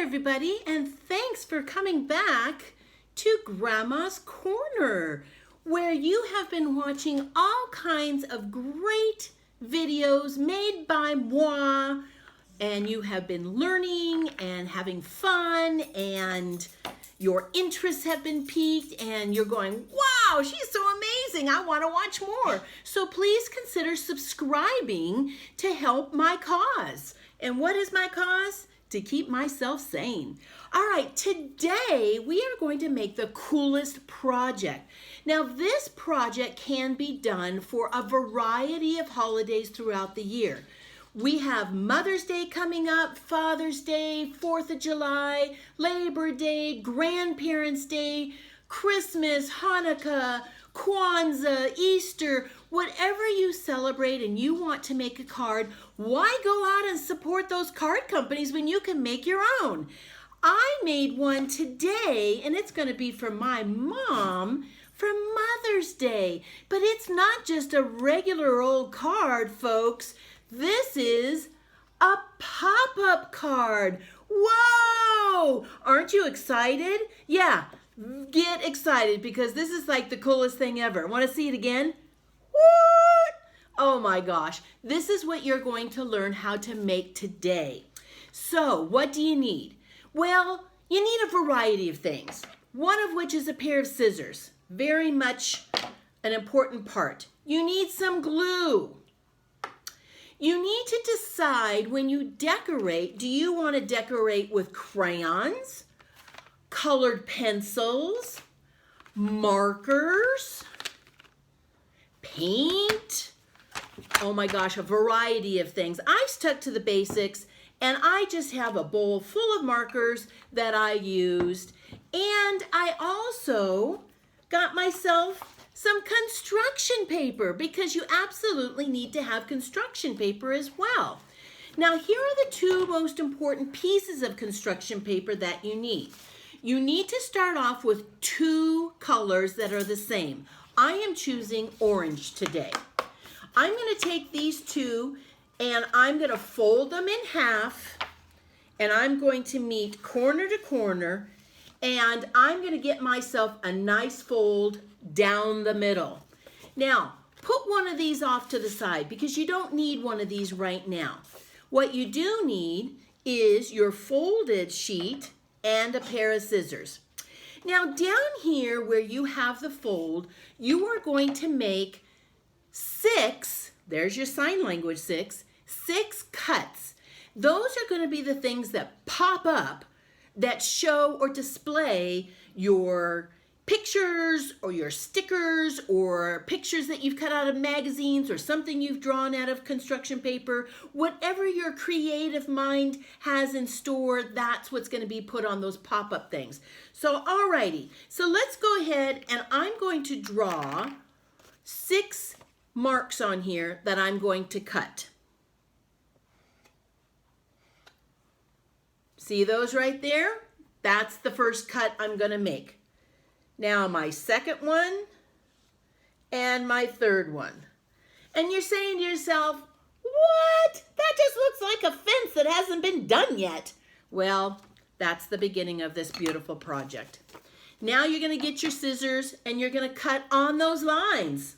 everybody, and thanks for coming back to Grandma's Corner, where you have been watching all kinds of great videos made by moi, and you have been learning and having fun, and your interests have been piqued, and you're going, wow, she's so amazing, I want to watch more. So please consider subscribing to help my cause. And what is my cause? To keep myself sane. All right, today we are going to make the coolest project. Now, this project can be done for a variety of holidays throughout the year. We have Mother's Day coming up, Father's Day, 4th of July, Labor Day, Grandparents' Day, Christmas, Hanukkah, Kwanzaa, Easter, whatever you celebrate and you want to make a card, why go out and support those card companies when you can make your own? I made one today, and it's going to be for my mom for Mother's Day. But it's not just a regular old card, folks. This is a pop-up card. Whoa! Aren't you excited? Yeah, get excited because this is like the coolest thing ever. Want to see it again? What? Oh my gosh, this is what you're going to learn how to make today. So, what do you need? Well, you need a variety of things, one of which is a pair of scissors. Very much an important part. You need some glue. You need to decide when you decorate, do you want to decorate with crayons, colored pencils, markers, paint? Oh my gosh, a variety of things. I stuck to the basics, and I just have a bowl full of markers that I used. And I also got myself some construction paper because you absolutely need to have construction paper as well. Now, here are the two most important pieces of construction paper that you need. You need to start off with two colors that are the same. I am choosing orange today. I'm going to take these two and I'm going to fold them in half, and I'm going to meet corner to corner, and I'm going to get myself a nice fold down the middle. Now, put one of these off to the side because you don't need one of these right now. What you do need is your folded sheet and a pair of scissors. Now, down here where you have the fold, you are going to make 6, there's your sign language 6 cuts. Those are going to be the things that pop up that show or display your pictures or your stickers or pictures that you've cut out of magazines or something you've drawn out of construction paper. Whatever your creative mind has in store, that's what's going to be put on those pop-up things. So alrighty, so let's go ahead and I'm going to draw 6 marks on here that I'm going to cut. See those right there? That's the first cut I'm going to make. Now my second one and my third one. And you're saying to yourself, what? That just looks like a fence that hasn't been done yet. Well, that's the beginning of this beautiful project. Now you're going to get your scissors and you're going to cut on those lines.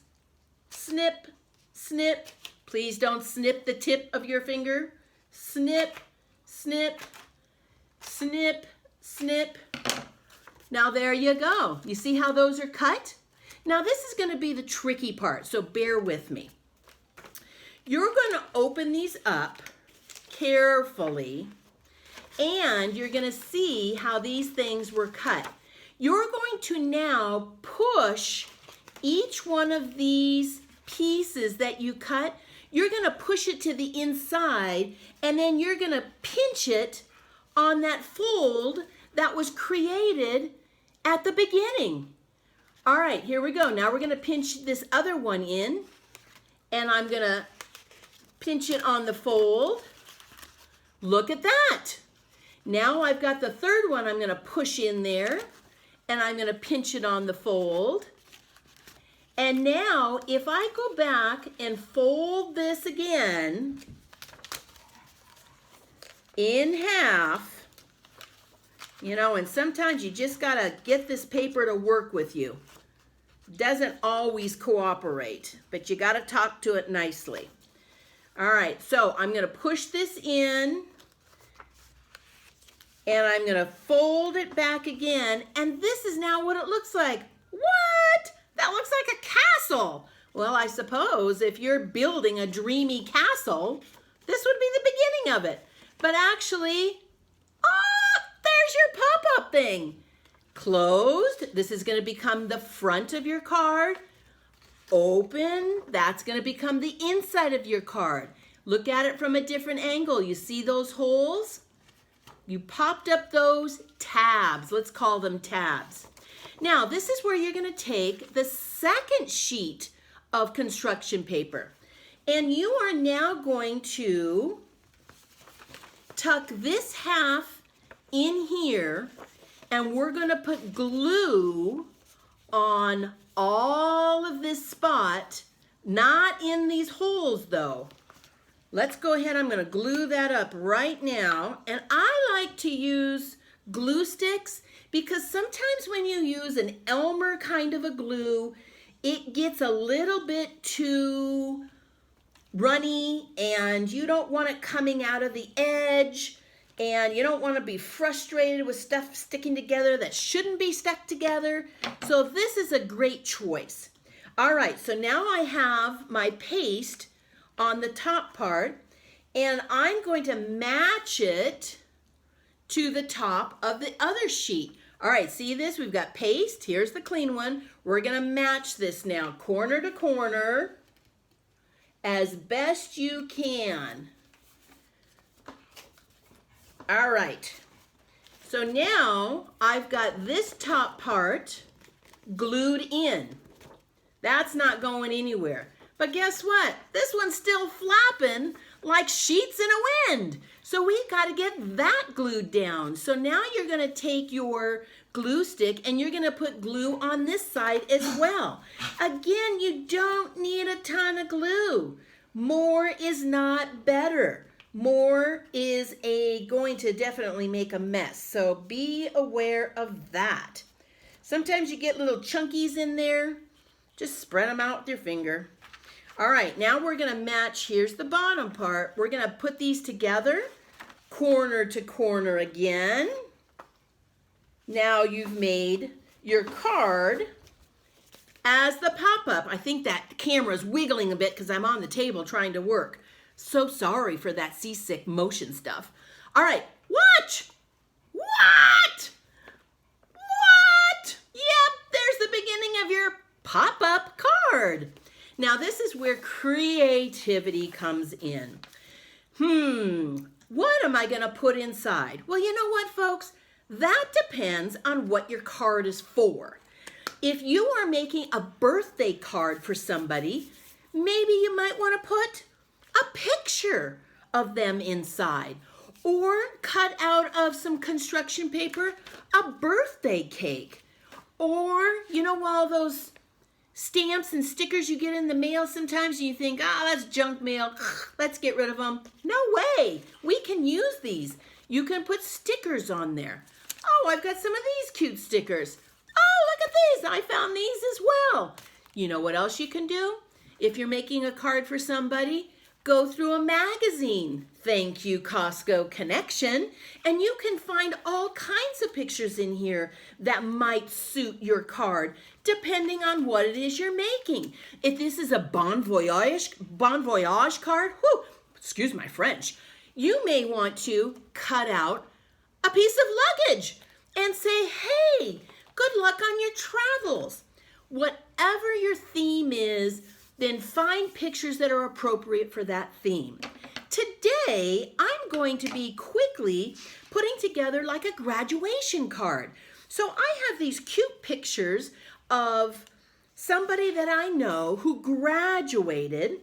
Snip, snip. Please don't snip the tip of your finger. Snip, snip, snip, snip. Now there you go. You see how those are cut? Now this is going to be the tricky part, so bear with me. You're going to open these up carefully, and you're going to see how these things were cut. You're going to now push each one of these pieces that you cut. You're going to push it to the inside, and then you're going to pinch it on that fold that was created at the beginning. All right, here we go. Now we're going to pinch this other one in, and I'm going to pinch it on the fold. Look at that. Now I've got the third one I'm going to push in there, and I'm going to pinch it on the fold. And now if I go back and fold this again in half, You know, and sometimes you just gotta get this paper to work with you. Doesn't always cooperate, but you gotta talk to it nicely. All right, so I'm gonna push this in, and I'm gonna fold it back again, and this is now what it looks like. What? That looks like a castle. Well, I suppose if you're building a dreamy castle, this would be the beginning of it. But actually, oh, there's your pop-up thing. Closed, this is going to become the front of your card. Open, that's going to become the inside of your card. Look at it from a different angle. You see those holes? You popped up those tabs. Let's call them tabs. Now, this is where you're going to take the second sheet of construction paper. And you are now going to tuck this half in here, and we're going to put glue on all of this spot, not in these holes though. Let's go ahead, I'm going to glue that up right now. And I like to use glue sticks because sometimes when you use an Elmer kind of a glue, it gets a little bit too runny and you don't want it coming out of the edge, and you don't want to be frustrated with stuff sticking together that shouldn't be stuck together. So this is a great choice. All right, so now I have my paste on the top part, and I'm going to match it to the top of the other sheet. All right, see this? We've got paste. Here's the clean one. We're going to match this now, corner to corner, as best you can. All right, so now I've got this top part glued in. That's not going anywhere. But guess what? This one's still flapping like sheets in a wind. So we got to get that glued down. So now you're going to take your glue stick and you're going to put glue on this side as well. Again, you don't need a ton of glue. More is not better. More is going to definitely make a mess. So be aware of that. Sometimes you get little chunkies in there. Just spread them out with your finger. All right, now we're going to match. Here's the bottom part. We're going to put these together, corner to corner again. Now you've made your card as the pop-up. I think that camera's wiggling a bit because I'm on the table trying to work. So sorry for that seasick motion stuff. All right, watch. What? What? Yep, there's the beginning of your pop-up card. Now this is where creativity comes in. What am I going to put inside? Well, you know what, folks? That depends on what your card is for. If you are making a birthday card for somebody, maybe you might want to put a picture of them inside, or cut out of some construction paper a birthday cake, or you know, all those stamps and stickers you get in the mail sometimes and you think, that's junk mail, let's get rid of them. No way, we can use these. You can put stickers on there. Oh, I've got some of these cute stickers. Oh, look at these, I found these as well. You know what else you can do? If you're making a card for somebody, go through a magazine. Thank you, Costco Connection. And you can find all kinds of pictures in here that might suit your card, depending on what it is you're making. If this is a Bon Voyage card, excuse my French, you may want to cut out a piece of luggage and say, hey, good luck on your travels. Whatever your theme is, then find pictures that are appropriate for that theme. Today, I'm going to be quickly putting together like a graduation card. So I have these cute pictures of somebody that I know who graduated,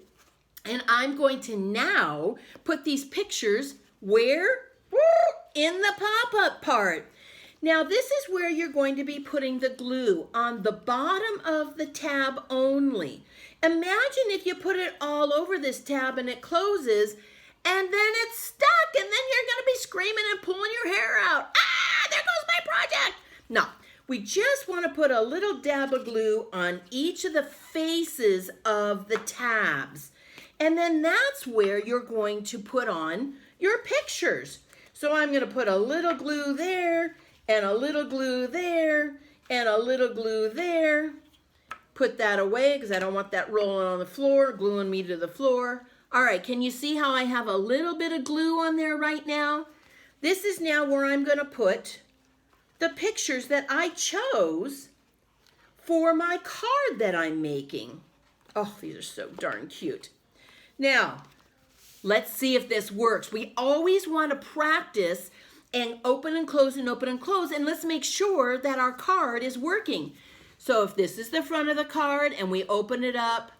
and I'm going to now put these pictures where? In the pop-up part. Now this is where you're going to be putting the glue on the bottom of the tab only. Imagine if you put it all over this tab and it closes and then it's stuck, and then you're going to be screaming and pulling your hair out. There goes my We just want to put a little dab of glue on each of the faces of the tabs. And then that's where you're going to put on your pictures. So I'm going to put a little glue there, and a little glue there, and a little glue there. Put that away because I don't want that rolling on the floor, gluing me to the floor. All right, can you see how I have a little bit of glue on there right now? This is now where I'm going to put the pictures that I chose for my card that I'm making. Oh, these are so darn cute. Now, let's see if this works. We always want to practice and open and close and open and close, and let's make sure that our card is working. So if this is the front of the card and we open it up,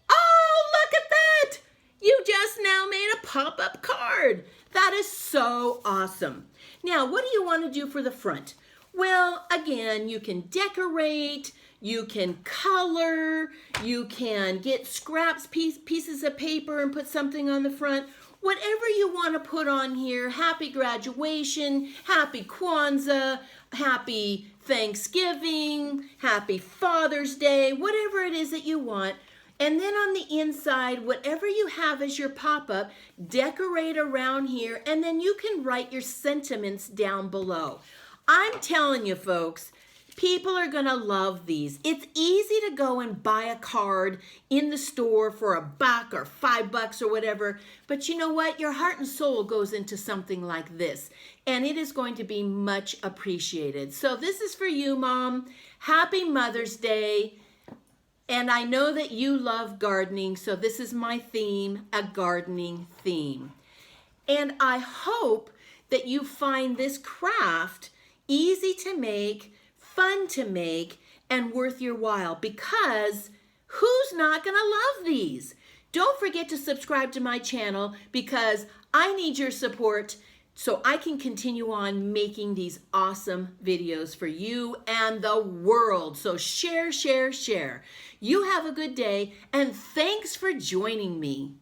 oh, look at that! You just now made a pop-up card. That is so awesome. Now, what do you want to do for the front? Well, again, you can decorate, you can color, you can get scraps, pieces of paper and put something on the front. Whatever you want to put on here, happy graduation, happy Kwanzaa, happy Thanksgiving, happy Father's Day, whatever it is that you want. And then on the inside, whatever you have as your pop-up, decorate around here, and then you can write your sentiments down below. I'm telling you, folks, people are going to love these. It's easy to go and buy a card in the store for $1 or $5 or whatever, but you know what? Your heart and soul goes into something like this, and it is going to be much appreciated. So this is for you, Mom. Happy Mother's Day. And I know that you love gardening, so this is my theme, a gardening theme. And I hope that you find this craft easy to make, fun to make, and worth your while, because who's not gonna love these? Don't forget to subscribe to my channel because I need your support so I can continue on making these awesome videos for you and the world. So share, share, share. You have a good day, and thanks for joining me.